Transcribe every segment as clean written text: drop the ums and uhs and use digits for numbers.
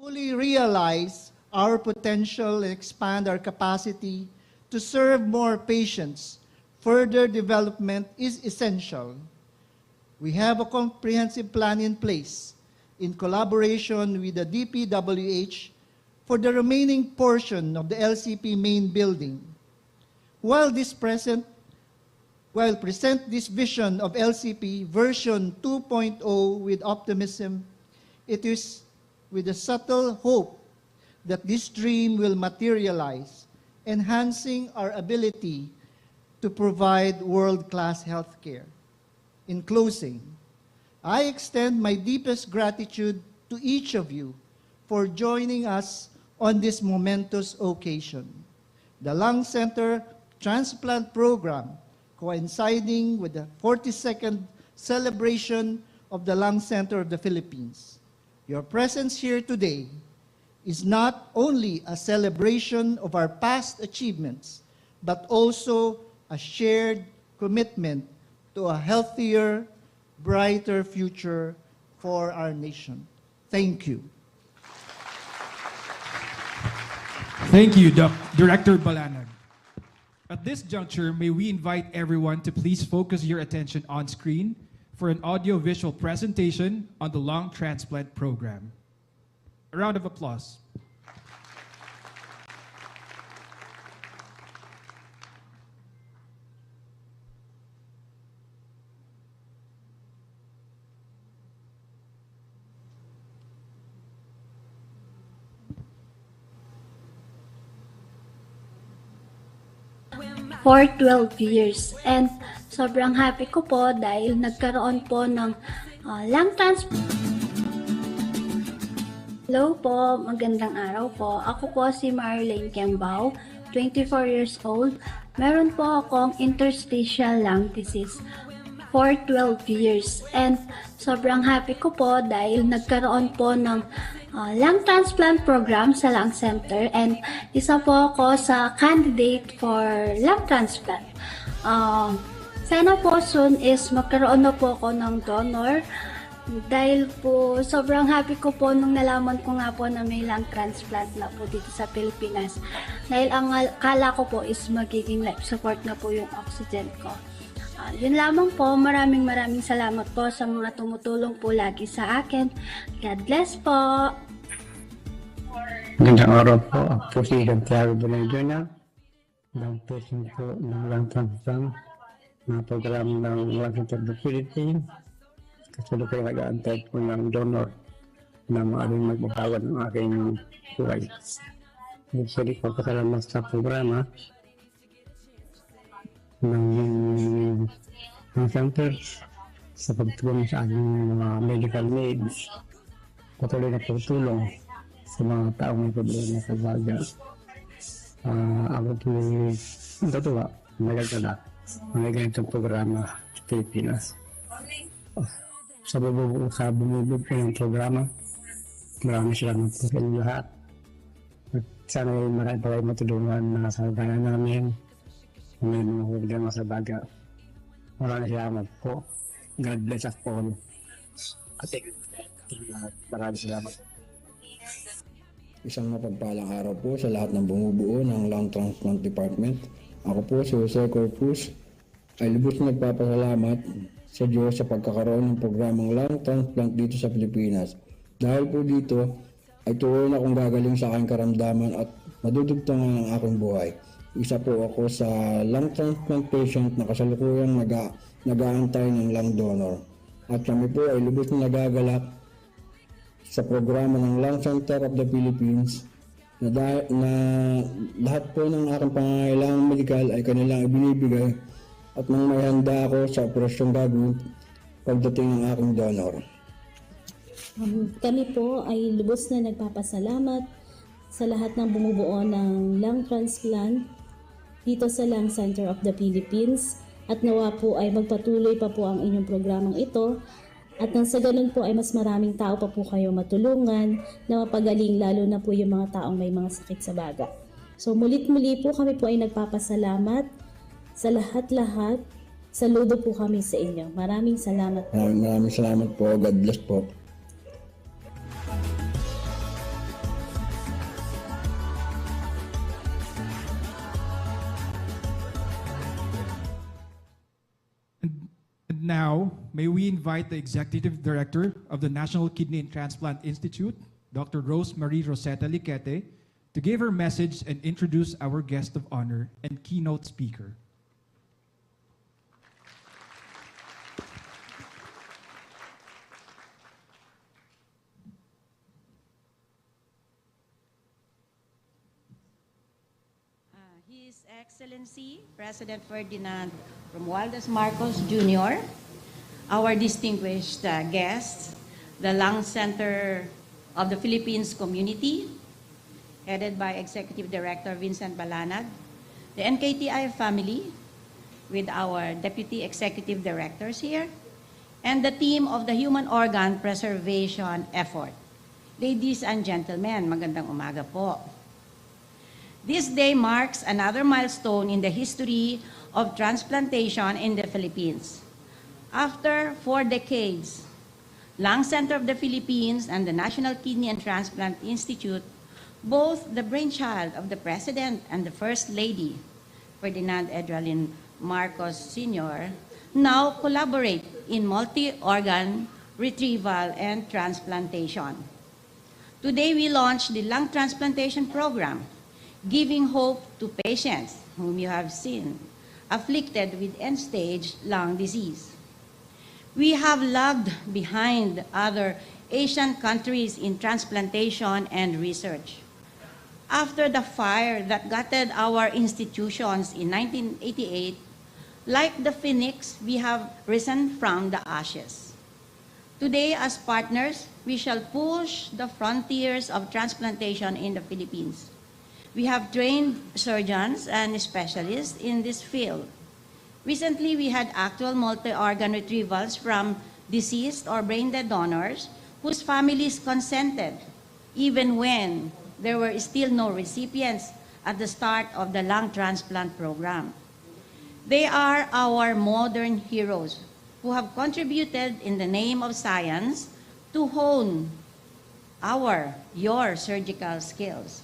fully realize our potential and expand our capacity to serve more patients, further development is essential. We have a comprehensive plan in place in collaboration with the DPWH for the remaining portion of the LCP main building. While present this vision of LCP version 2.0 with optimism, it is with a subtle hope that this dream will materialize, enhancing our ability to provide world-class healthcare. In closing, I extend my deepest gratitude to each of you for joining us on this momentous occasion. The Lung Center Transplant Program, coinciding with the 42nd celebration of the Lung Center of the Philippines. Your presence here today is not only a celebration of our past achievements, but also a shared commitment to a healthier, brighter future for our nation. Thank you. Thank you, Director Balanag. At this juncture, may we invite everyone to please focus your attention on screen for an audio-visual presentation on the lung transplant program. A round of applause. For 12 years. And sobrang happy ko po dahil nagkaroon po ng lung transplant. Hello po, magandang araw po. Ako po si Marlene Kembao, 24 years old. Meron po akong interstitial lung disease for 12 years. And sobrang happy ko po dahil nagkaroon po ng lung transplant program sa Lung Center, and isa po ako sa candidate for lung transplant. Sana po soon is magkaroon na po ako ng donor dahil po sobrang happy ko po nung nalaman ko nga po na may lung transplant na po dito sa Pilipinas, dahil ang kala ko po is magiging life support na po yung oxygen ko. Yun lamang po. Maraming salamat po sa mga tumutulong po lagi sa akin. God bless po. Magandang araw po. Ako po si Sentro Balita, ng patient po ng lung transplant na program ng Lung Center of the Philippines. Kasunod kayo nag-aantay po ng donor na maaaring magbabawan ng aking buhay. Gusto ko pasalamat sa programa ng center sa pagtulong sa aking mga medical needs. Patuloy na pagtulong sa mga taong may problema sa baga. Ako tuloy natuwa, nagagala mga ganitong programa sa Pilipinas. Sa bumubog po ng programa, maraming salamat po sa inyo lahat. At sana marami pa kayo matulungan na sa bayan namin. May mga problema sa baga. Maraming salamat po. God bless us all. Maraming salamat. Isang mapagpalang araw po sa lahat ng bumubuo ng Lung Transplant Department. Ako po si Jose Corpus ay lubos na nagpapasalamat sa Diyos sa pagkakaroon ng programang lung transplant dito sa Pilipinas. Dahil po dito ay tuloy na akong gagaling sa aking karamdaman at madudugtungan ang aking buhay. Isa po ako sa lung transplant patient na kasalukuyang nag-aantay ng lung donor. At kami po ay lubos na nagagalak sa programa ng Lung Center of the Philippines na lahat po ng aking pangangailangan medikal ay kanilang ibinibigay at nang may handa ako sa operasyong gagawin pagdating ng aking donor. Kami po ay lubos na nagpapasalamat sa lahat ng bumubuo ng lung transplant dito sa Lung Center of the Philippines, at nawa po ay magpatuloy pa po ang inyong programang ito, at nang sa ganun po ay mas maraming tao pa po kayo matulungan na mapagaling, lalo na po yung mga taong may mga sakit sa baga. So mulit-muli po kami po ay nagpapasalamat sa lahat-lahat. Saludo po kami sa inyo. Maraming salamat po. Maraming salamat po. God bless po. And now, may we invite the Executive Director of the National Kidney and Transplant Institute, Dr. Rose Marie Rosetta Liquete, to give her message and introduce our guest of honor and keynote speaker. His Excellency President Ferdinand Romualdez Marcos Jr., our distinguished guests, the Lung Center of the Philippines Community, headed by Executive Director Vincent Balanag, the NKTI family, with our Deputy Executive Directors here, and the team of the Human Organ Preservation Effort. Ladies and gentlemen, magandang umaga po. This day marks another milestone in the history of transplantation in the Philippines. After 4 decades, Lung Center of the Philippines and the National Kidney and Transplant Institute, both the brainchild of the President and the First Lady, Ferdinand Edralin Marcos Sr., now collaborate in multi-organ retrieval and transplantation. Today, we launched the lung transplantation program, giving hope to patients whom you have seen afflicted with end-stage lung disease. We have lagged behind other Asian countries in transplantation and research. After the fire that gutted our institutions in 1988, like the phoenix, we have risen from the ashes. Today, as partners, we shall push the frontiers of transplantation in the Philippines. We have trained surgeons and specialists in this field. Recently, we had actual multi-organ retrievals from deceased or brain-dead donors whose families consented, even when there were still no recipients at the start of the lung transplant program. They are our modern heroes who have contributed in the name of science to hone your surgical skills.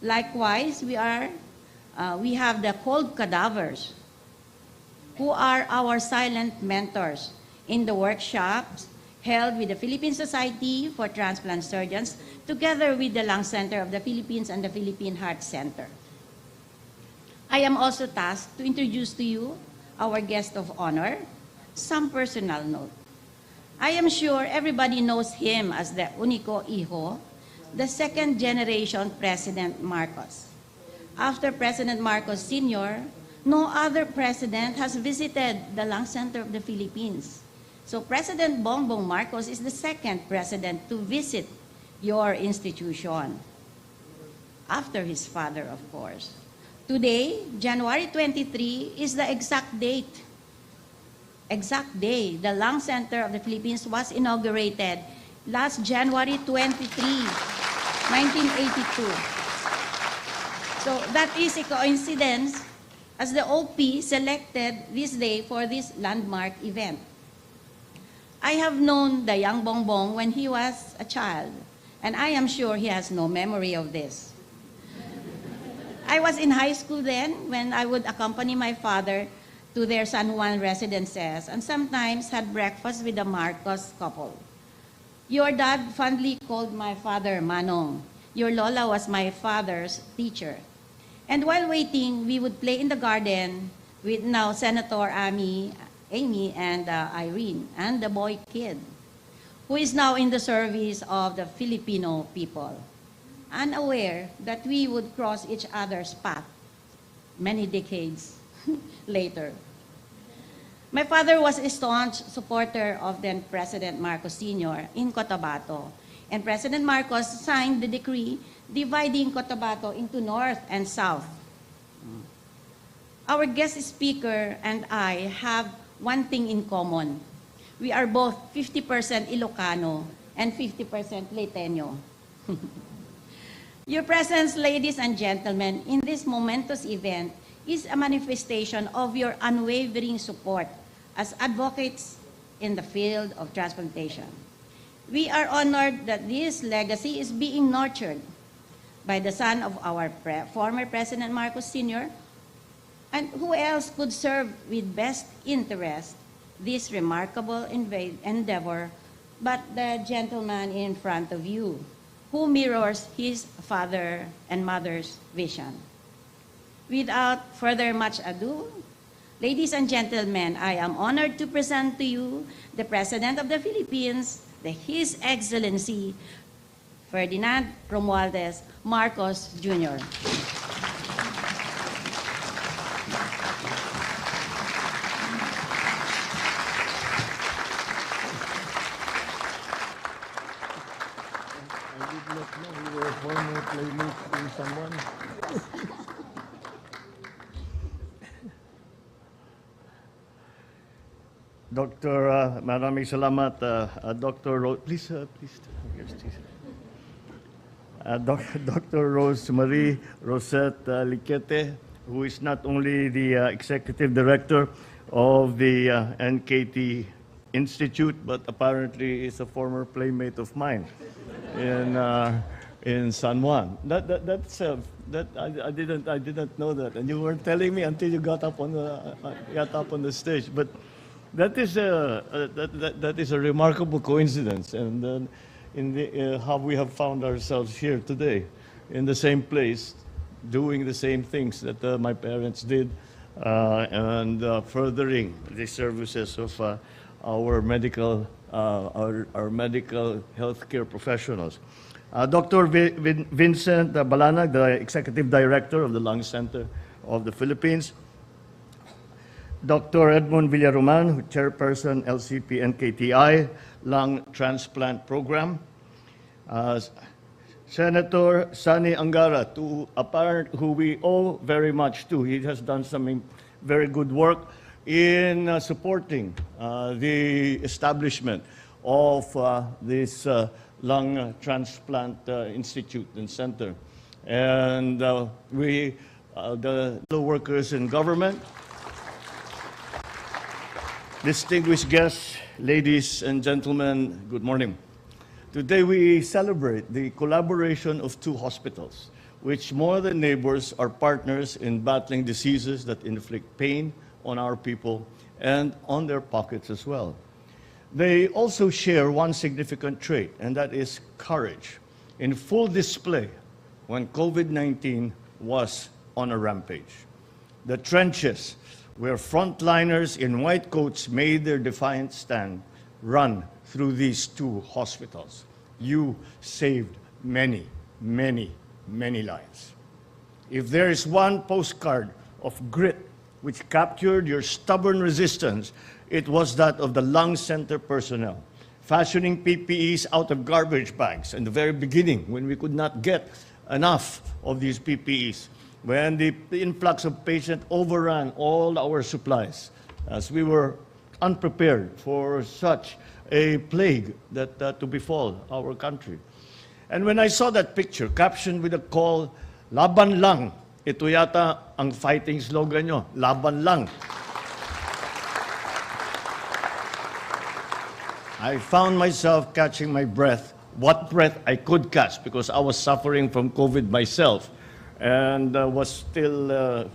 Likewise, we have the cold cadavers who are our silent mentors in the workshops held with the Philippine Society for Transplant Surgeons, together with the Lung Center of the Philippines and the Philippine Heart Center. I am also tasked to introduce to you our guest of honor, some personal note. I am sure everybody knows him as the Unico Hijo, the second-generation President Marcos. After President Marcos Sr., no other president has visited the Lung Center of the Philippines. So President Bongbong Marcos is the second president to visit your institution, after his father, of course. Today, January 23, is the exact day the Lung Center of the Philippines was inaugurated last January 23, 1982. So that is a coincidence as the OP selected this day for this landmark event. I have known the young Bongbong when he was a child, and I am sure he has no memory of this. I was in high school then when I would accompany my father to their San Juan residences and sometimes had breakfast with the Marcos couple. Your dad fondly called my father Manong. Your Lola was my father's teacher. And while waiting, we would play in the garden with now Senator Amy, and Irene, and the boy kid, who is now in the service of the Filipino people, unaware that we would cross each other's path many decades later. My father was a staunch supporter of then President Marcos Sr. in Cotabato, and President Marcos signed the decree dividing Cotabato into North and South. Our guest speaker and I have one thing in common. We are both 50% Ilocano and 50% Leiteño. Your presence, ladies and gentlemen, in this momentous event is a manifestation of your unwavering support as advocates in the field of transplantation. We are honored that this legacy is being nurtured by the son of our former President Marcos Sr., and who else could serve with best interest this remarkable endeavor, but the gentleman in front of you, who mirrors his father and mother's vision. Without further much ado, ladies and gentlemen, I am honored to present to you the President of the Philippines, His Excellency Ferdinand Romualdez Marcos Jr. I did not know we were former playmates in someone. Dr. Maraming salamat, Dr. Rose. Please. Yes, please. Dr. Rosemary Rosette Liquete, who is not only the Executive Director of the NKT Institute, but apparently is a former playmate of mine in San Juan. I didn't know that, and you weren't telling me until you got up on the stage. But that is a remarkable coincidence, and how we have found ourselves here today, in the same place, doing the same things that my parents did, and furthering the services of our medical healthcare professionals. Dr. Vincent Balanag, the Executive Director of the Lung Center of the Philippines. Dr. Edmond Villaroman, Chairperson, LCP NKTI, Lung Transplant Program. Senator Sani Angara, who we owe very much to. He has done some very good work in supporting the establishment of this Lung Transplant Institute and Center. And the workers in government, distinguished guests, ladies and gentlemen, good morning. Today we celebrate the collaboration of two hospitals, which more than neighbors are partners in battling diseases that inflict pain on our people and on their pockets as well. They also share one significant trait, and that is courage, in full display when COVID-19 was on a rampage. The trenches, where frontliners in white coats made their defiant stand, run through these two hospitals. You saved many, many, many lives. If there is one postcard of grit which captured your stubborn resistance, it was that of the Lung Center personnel, fashioning PPEs out of garbage bags in the very beginning when we could not get enough of these PPEs, when the influx of patients overran all our supplies, as we were unprepared for such a plague that to befall our country. And when I saw that picture, captioned with a call, "Laban lang," ito yata ang fighting slogan nyo, "Laban lang." I found myself catching my breath, what breath I could catch, because I was suffering from COVID myself and was still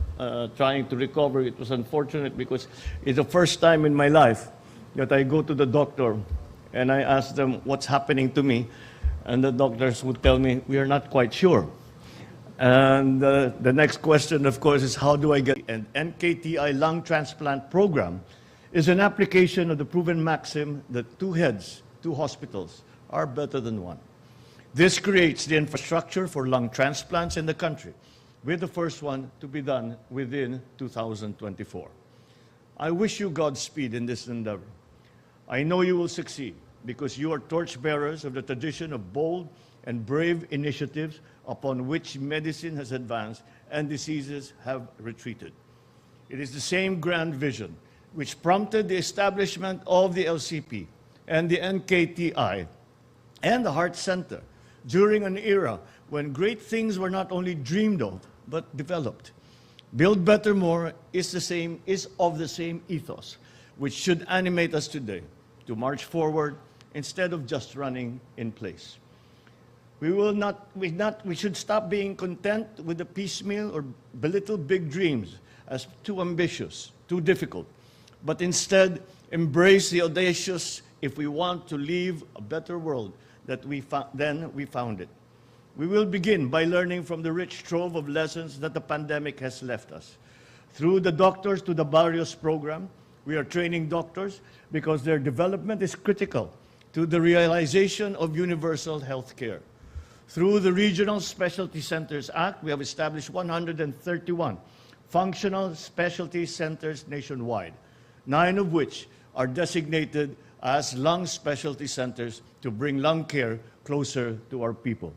trying to recover. It was unfortunate because it's the first time in my life that I go to the doctor and I ask them what's happening to me, and the doctors would tell me, "We are not quite sure." And the next question, of course, is how do I get an NKTI lung transplant program is an application of the proven maxim that two heads, two hospitals, are better than one. This creates the infrastructure for lung transplants in the country, with the first one to be done within 2024. I wish you Godspeed in this endeavor. I know you will succeed because you are torchbearers of the tradition of bold and brave initiatives upon which medicine has advanced and diseases have retreated. It is the same grand vision which prompted the establishment of the LCP and the NKTI and the Heart Center during an era when great things were not only dreamed of, but developed. Build Better More is of the same ethos, which should animate us today to march forward instead of just running in place. We should stop being content with the piecemeal or belittle big dreams as too ambitious, too difficult, but instead embrace the audacious if we want to leave a better world than we found it. We will begin by learning from the rich trove of lessons that the pandemic has left us. Through the Doctors to the Barrios program, we are training doctors because their development is critical to the realization of universal health care. Through the Regional Specialty Centers Act, we have established 131 functional specialty centers nationwide, 9 of which are designated as lung specialty centers to bring lung care closer to our people.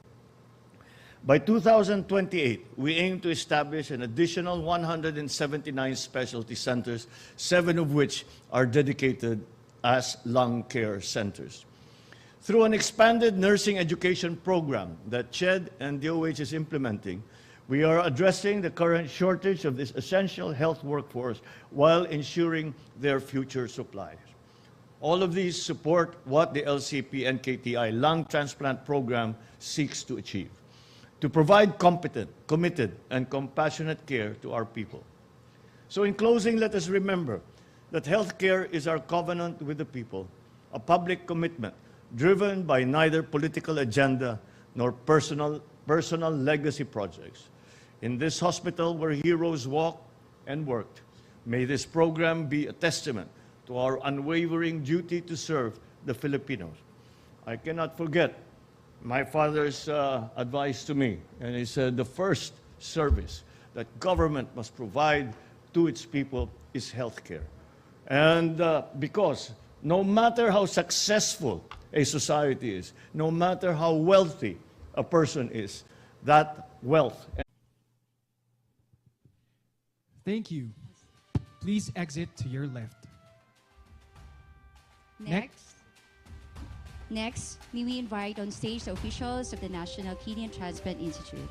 By 2028, we aim to establish an additional 179 specialty centers, 7 of which are dedicated as lung care centers. Through an expanded nursing education program that CHED and DOH is implementing, we are addressing the current shortage of this essential health workforce while ensuring their future supply. All of these support what the LCP NKTI lung transplant program seeks to achieve: to provide competent, committed, and compassionate care to our people. So in closing, let us remember that healthcare is our covenant with the people, a public commitment driven by neither political agenda nor personal legacy projects. In this hospital where heroes walked and worked, may this program be a testament to our unwavering duty to serve the Filipinos. I cannot forget my father's advice to me, and he said the first service that government must provide to its people is healthcare. And because no matter how successful a society is, no matter how wealthy a person is, that wealth. Thank you. Please exit to your left. Next, may we invite on stage the officials of the National Kidney and Transplant Institute.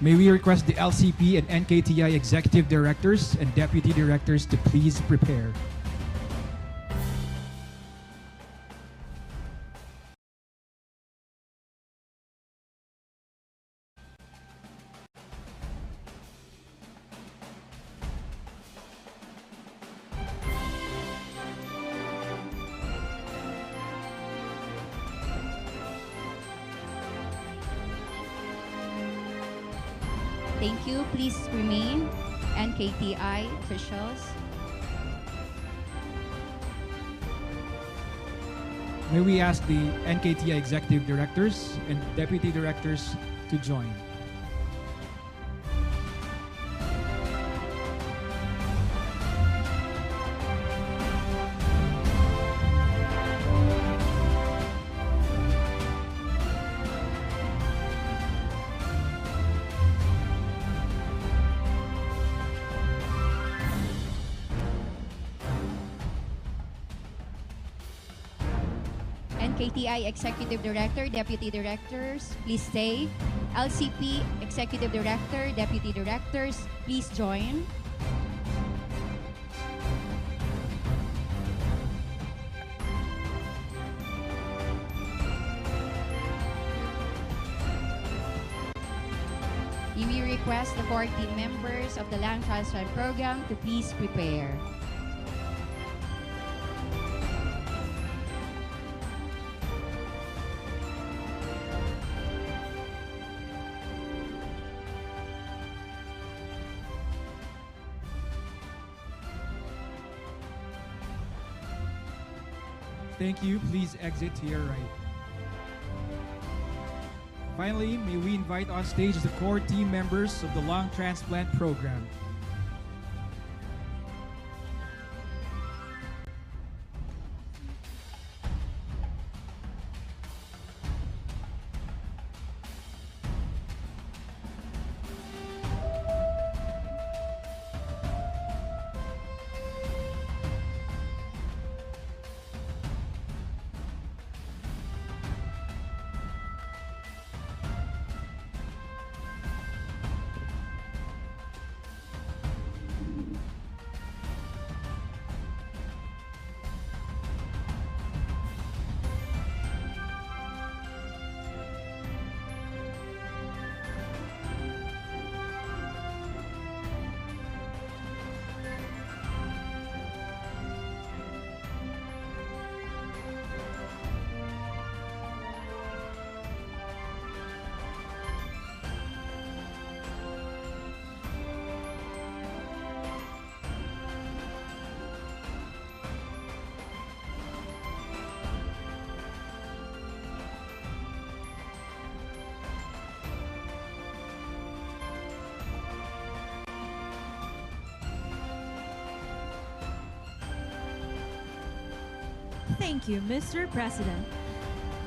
May we request the LCP and NKTI Executive Directors and Deputy Directors to please prepare. Thank you. Please remain, NKTI officials. May we ask the NKTI Executive Directors and Deputy Directors to join. NKTI Executive Director, Deputy Directors, please stay. LCP Executive Director, Deputy Directors, please join. We request the 14 members of the Lung Transplant Program to please prepare. Thank you. Please exit to your right. Finally, may we invite on stage the core team members of the Lung Transplant Program. Thank you, Mr. President.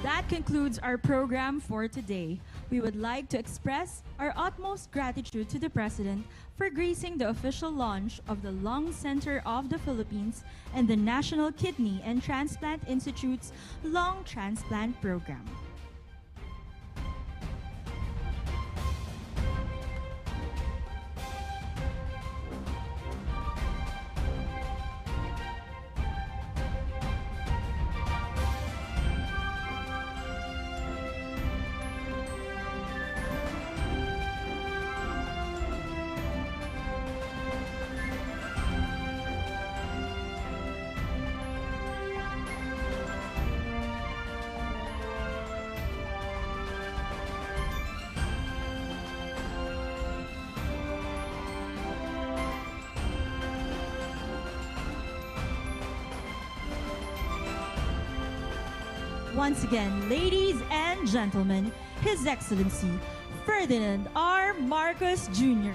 That concludes our program for today. We would like to express our utmost gratitude to the President for gracing the official launch of the Lung Center of the Philippines and the National Kidney and Transplant Institute's Lung Transplant Program. Once again, ladies and gentlemen, His Excellency Ferdinand R. Marcos Jr.